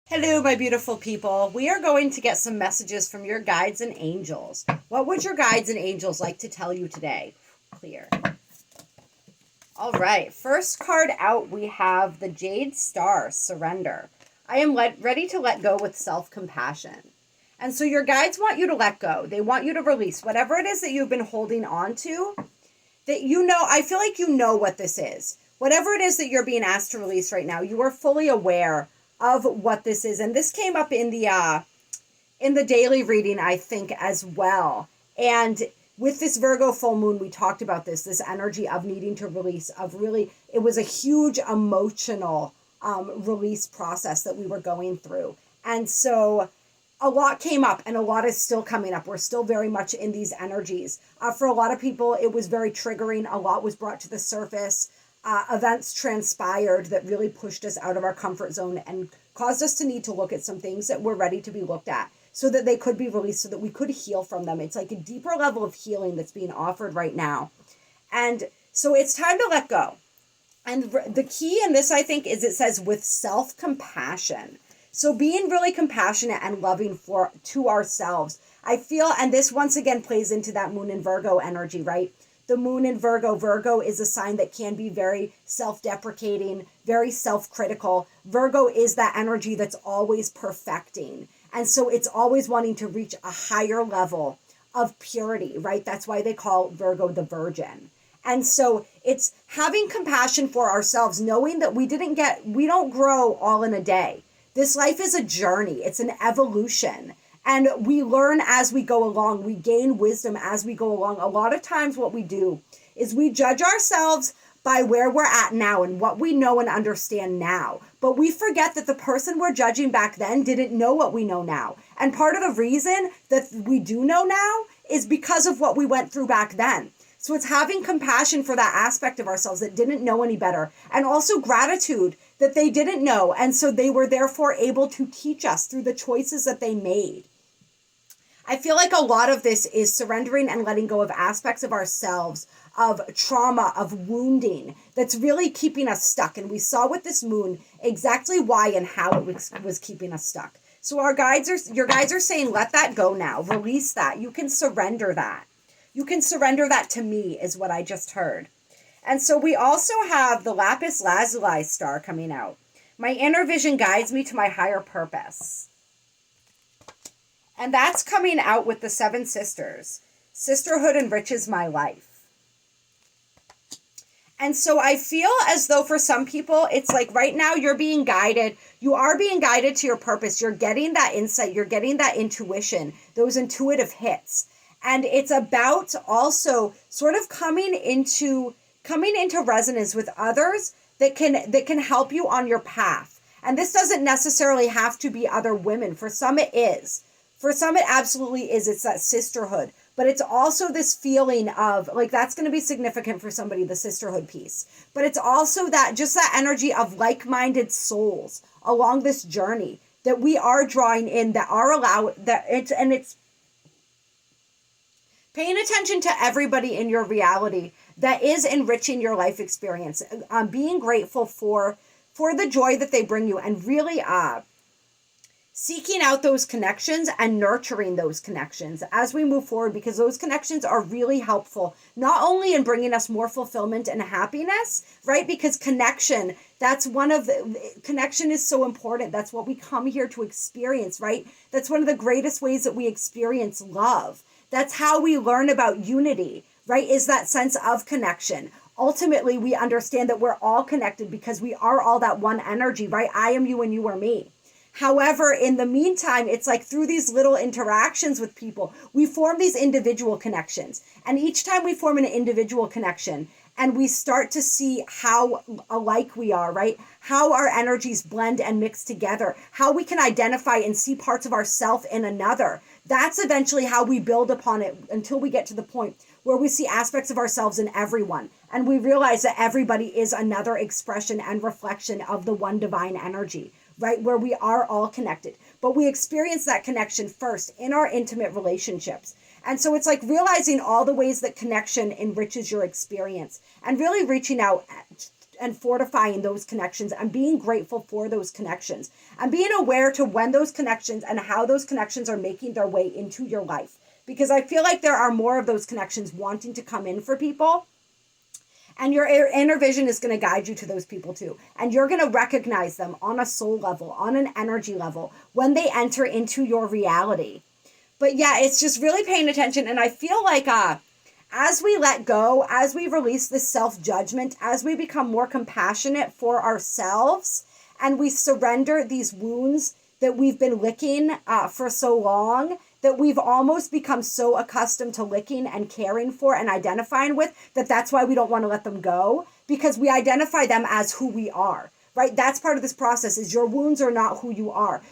Hello, my beautiful people. We are going to get some messages from your guides and angels. What would your guides and angels like to tell you today? Clear. All right. First card out, we have the Jade Star, Surrender. I am ready to let go with self-compassion. And so your guides want you to let go. They want you to release whatever it is that you've been holding on to. That I feel like you know what this is. Whatever it is that you're being asked to release right now, you are fully aware of what this is. And this came up in the daily reading, I think, as well. And with this Virgo full moon, we talked about this energy of needing to release, it was a huge emotional release process that we were going through. And so a lot came up and a lot is still coming up. We're still very much in these energies. For a lot of people, it was very triggering. A lot was brought to the surface. Events transpired that really pushed us out of our comfort zone and caused us to need to look at some things that were ready to be looked at so that they could be released, so that we could heal from them. It's like a deeper level of healing that's being offered right now. And so it's time to let go. And the key in this, I think, is it says with self-compassion. So being really compassionate and loving to ourselves. I feel, and this once again plays into that moon in Virgo energy, right? The moon in Virgo is a sign that can be very self-deprecating, very self-critical. Virgo is that energy that's always perfecting. And so it's always wanting to reach a higher level of purity, right? That's why they call Virgo the Virgin. And so it's having compassion for ourselves, knowing that we don't grow all in a day. This life is a journey. It's an evolution. And we learn as we go along. We gain wisdom as we go along. A lot of times what we do is we judge ourselves by where we're at now and what we know and understand now. But we forget that the person we're judging back then didn't know what we know now. And part of the reason that we do know now is because of what we went through back then. So it's having compassion for that aspect of ourselves that didn't know any better, and also gratitude that they didn't know. And so they were therefore able to teach us through the choices that they made. I feel like a lot of this is surrendering and letting go of aspects of ourselves, of trauma, of wounding, that's really keeping us stuck. And we saw with this moon exactly why and how it was keeping us stuck. So your guides are saying, let that go now. Release that. You can surrender that. You can surrender that to me, is what I just heard. And so we also have the lapis lazuli star coming out. My inner vision guides me to my higher purpose. And that's coming out with the 7 sisters. Sisterhood enriches my life. And so I feel as though for some people, it's like right now you're being guided. You are being guided to your purpose. You're getting that insight. You're getting that intuition, those intuitive hits. And it's about also sort of coming into resonance with others that can help you on your path. And this doesn't necessarily have to be other women. For some it is. For some it absolutely is. It's that sisterhood. But it's also this feeling of, like, that's going to be significant for somebody, the sisterhood piece. But it's also that energy of like-minded souls along this journey that we are drawing in, that are allowed, it's paying attention to everybody in your reality that is enriching your life experience. Being grateful for the joy that they bring you, and really seeking out those connections and nurturing those connections as we move forward, because those connections are really helpful, not only in bringing us more fulfillment and happiness, right? Because connection is so important. That's what we come here to experience, right? That's one of the greatest ways that we experience love. That's how we learn about unity, right? Is that sense of connection. Ultimately, we understand that we're all connected because we are all that one energy, right? I am you and you are me. However, in the meantime, it's like through these little interactions with people, we form these individual connections. And each time we form an individual connection and we start to see how alike we are, right? How our energies blend and mix together, how we can identify and see parts of ourself in another. That's eventually how we build upon it until we get to the point where we see aspects of ourselves in everyone. And we realize that everybody is another expression and reflection of the one divine energy, right? Where we are all connected. But we experience that connection first in our intimate relationships. And so it's like realizing all the ways that connection enriches your experience and really reaching out fortifying those connections and being grateful for those connections and being aware to when those connections and how those connections are making their way into your life. Because I feel like there are more of those connections wanting to come in for people. And your inner vision is going to guide you to those people too. And you're going to recognize them on a soul level, on an energy level, when they enter into your reality. But yeah, it's just really paying attention. And I feel like as we let go, as we release this self-judgment, as we become more compassionate for ourselves, and we surrender these wounds that we've been licking for so long, that we've almost become so accustomed to licking and caring for and identifying with, that's why we don't want to let them go, because we identify them as who we are, right? That's part of this process, is your wounds are not who you are.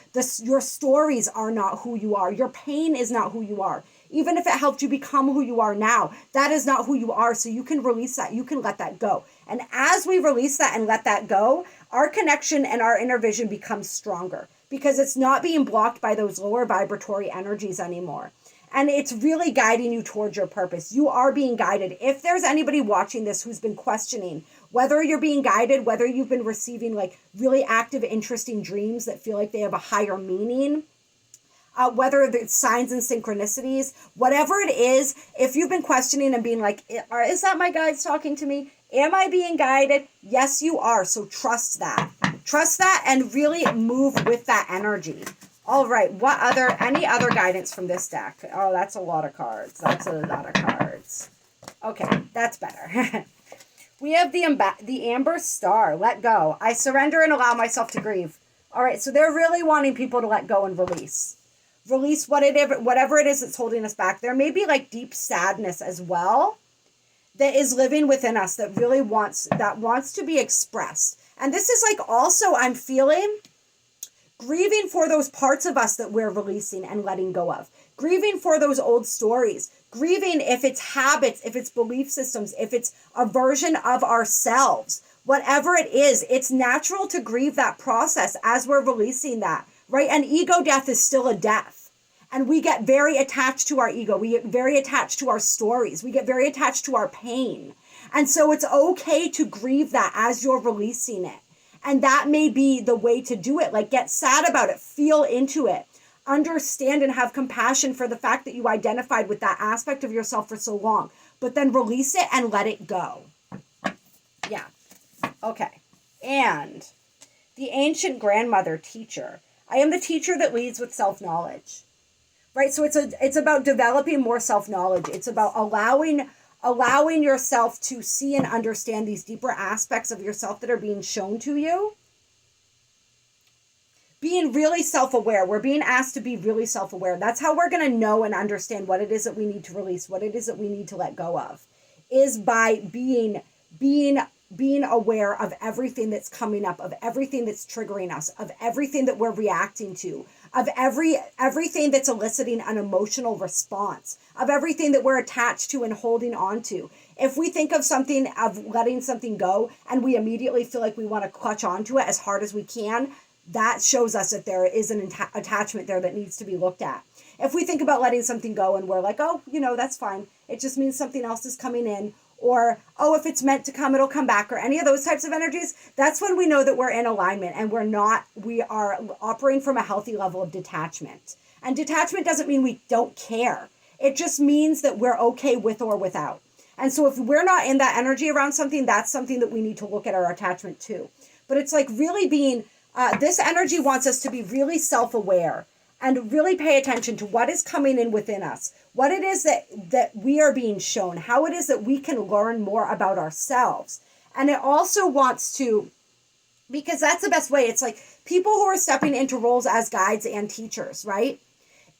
Your stories are not who you are. Your pain is not who you are. Even if it helped you become who you are now, that is not who you are. So you can release that. You can let that go. And as we release that and let that go, our connection and our inner vision becomes stronger, because it's not being blocked by those lower vibratory energies anymore. And it's really guiding you towards your purpose. You are being guided. If there's anybody watching this who's been questioning whether you're being guided, whether you've been receiving like really active, interesting dreams that feel like they have a higher meaning, whether it's signs and synchronicities, whatever it is, if you've been questioning and being like, is that my guides talking to me? Am I being guided? Yes, you are. So trust that. Trust that and really move with that energy. All right. Any other guidance from this deck? Oh, that's a lot of cards. That's a lot of cards. Okay, that's better. We have the Amber Star. Let go. I surrender and allow myself to grieve. All right. So they're really wanting people to let go and release. Release whatever it is that's holding us back. There may be like deep sadness as well that is living within us that really wants to be expressed. And this is like also, I'm feeling grieving for those parts of us that we're releasing and letting go of. Grieving for those old stories. Grieving if it's habits, if it's belief systems, if it's a version of ourselves. Whatever it is, it's natural to grieve that process as we're releasing that, right? And ego death is still a death. And we get very attached to our ego. We get very attached to our stories. We get very attached to our pain. And so it's okay to grieve that as you're releasing it. And that may be the way to do it. Like, get sad about it. Feel into it. Understand and have compassion for the fact that you identified with that aspect of yourself for so long. But then release it and let it go. Yeah. Okay. And the ancient grandmother teacher. I am the teacher that leads with self-knowledge. Right? So it's about developing more self-knowledge. It's about allowing yourself to see and understand these deeper aspects of yourself that are being shown to you. Being really self-aware. We're being asked to be really self-aware. That's how we're going to know and understand what it is that we need to release, what it is that we need to let go of, is by being aware of everything that's coming up, of everything that's triggering us, of everything that we're reacting to, of everything that's eliciting an emotional response, of everything that we're attached to and holding on to. If we think of something, of letting something go, and we immediately feel like we want to clutch onto it as hard as we can, that shows us that there is an attachment there that needs to be looked at. If we think about letting something go and we're like, oh, that's fine. It just means something else is coming in. Or, oh, if it's meant to come, it'll come back, or any of those types of energies, that's when we know that we're in alignment and we are operating from a healthy level of detachment. And detachment doesn't mean we don't care. It just means that we're okay with or without. And so if we're not in that energy around something, that's something that we need to look at our attachment to. But it's like really being, this energy wants us to be really self-aware and really pay attention to what is coming in within us, what it is that we are being shown, how it is that we can learn more about ourselves. And it also wants to, because that's the best way. It's like people who are stepping into roles as guides and teachers, right?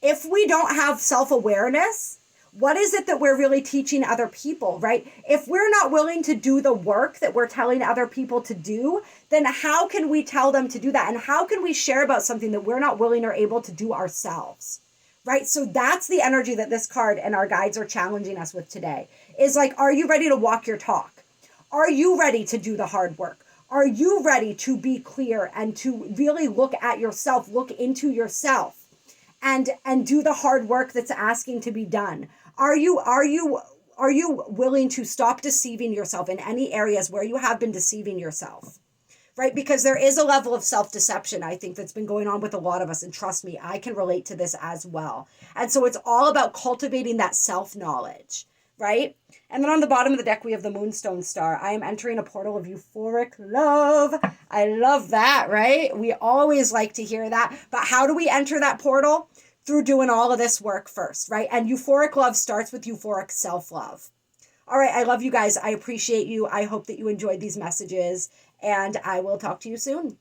If we don't have self-awareness, what is it that we're really teaching other people, right? If we're not willing to do the work that we're telling other people to do, then how can we tell them to do that? And how can we share about something that we're not willing or able to do ourselves, right? So that's the energy that this card and our guides are challenging us with today, is like, are you ready to walk your talk? Are you ready to do the hard work? Are you ready to be clear and to really look at yourself, look into yourself, and do the hard work that's asking to be done? Are you Are you willing to stop deceiving yourself in any areas where you have been deceiving yourself? Right? Because there is a level of self-deception, I think, that's been going on with a lot of us. And trust me, I can relate to this as well. And so it's all about cultivating that self-knowledge, right? And then on the bottom of the deck, we have the Moonstone Star. I am entering a portal of euphoric love. I love that, right? We always like to hear that. But how do we enter that portal? Through doing all of this work first, right? And euphoric love starts with euphoric self-love. All right, I love you guys. I appreciate you. I hope that you enjoyed these messages, and I will talk to you soon.